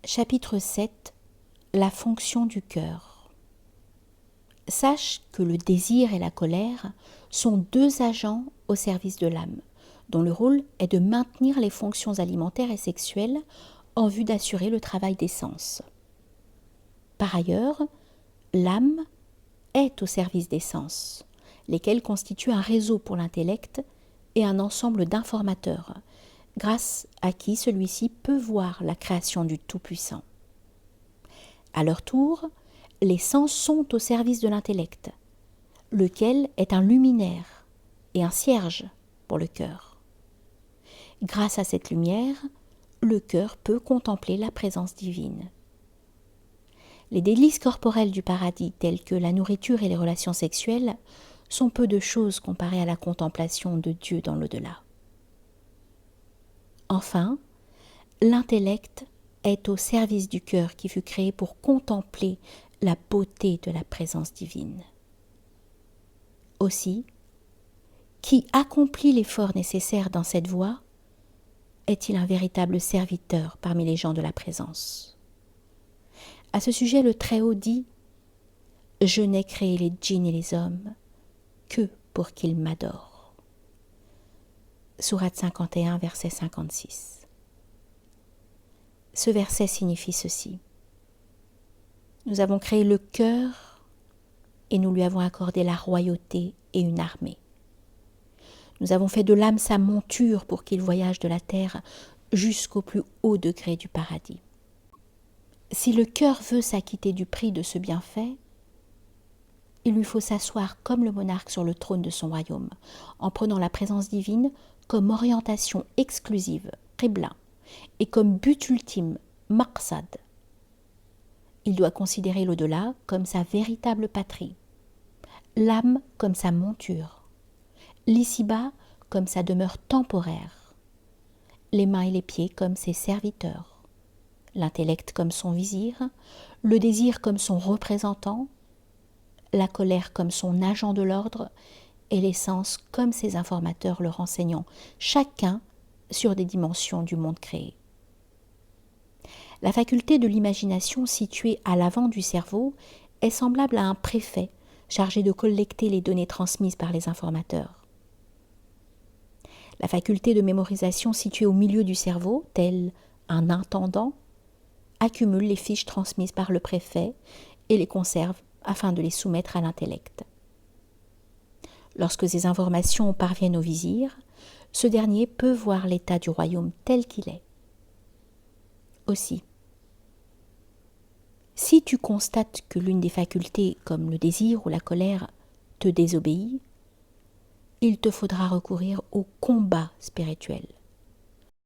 Chapitre 7. La fonction du cœur. Sache que le désir et la colère sont deux agents au service de l'âme, dont le rôle est de maintenir les fonctions alimentaires et sexuelles en vue d'assurer le travail des sens. Par ailleurs, l'âme est au service des sens, lesquels constituent un réseau pour l'intellect et un ensemble d'informateurs, grâce à qui celui-ci peut voir la création du Tout-Puissant. À leur tour, les sens sont au service de l'intellect, lequel est un luminaire et un cierge pour le cœur. Grâce à cette lumière, le cœur peut contempler la présence divine. Les délices corporelles du paradis, telles que la nourriture et les relations sexuelles, sont peu de choses comparées à la contemplation de Dieu dans l'au-delà. Enfin, l'intellect est au service du cœur qui fut créé pour contempler la beauté de la présence divine. Aussi, qui accomplit l'effort nécessaire dans cette voie est-il un véritable serviteur parmi les gens de la présence. À ce sujet, le Très-Haut dit « Je n'ai créé les djinns et les hommes que pour qu'ils m'adorent ». Sourate 51, verset 56. Ce verset signifie ceci. Nous avons créé le cœur et nous lui avons accordé la royauté et une armée. Nous avons fait de l'âme sa monture pour qu'il voyage de la terre jusqu'au plus haut degré du paradis. Si le cœur veut s'acquitter du prix de ce bienfait, il lui faut s'asseoir comme le monarque sur le trône de son royaume, en prenant la présence divine comme orientation exclusive, qibla, et comme but ultime, maqsad. Il doit considérer l'au-delà comme sa véritable patrie, l'âme comme sa monture, l'ici-bas comme sa demeure temporaire, les mains et les pieds comme ses serviteurs, l'intellect comme son vizir, le désir comme son représentant, la colère comme son agent de l'ordre et les sens comme ses informateurs le renseignant, chacun sur des dimensions du monde créé. La faculté de l'imagination située à l'avant du cerveau est semblable à un préfet chargé de collecter les données transmises par les informateurs. La faculté de mémorisation située au milieu du cerveau, tel un intendant, accumule les fiches transmises par le préfet et les conserve afin de les soumettre à l'intellect. Lorsque ces informations parviennent au vizir, ce dernier peut voir l'état du royaume tel qu'il est. Aussi, si tu constates que l'une des facultés, comme le désir ou la colère, te désobéit, il te faudra recourir au combat spirituel.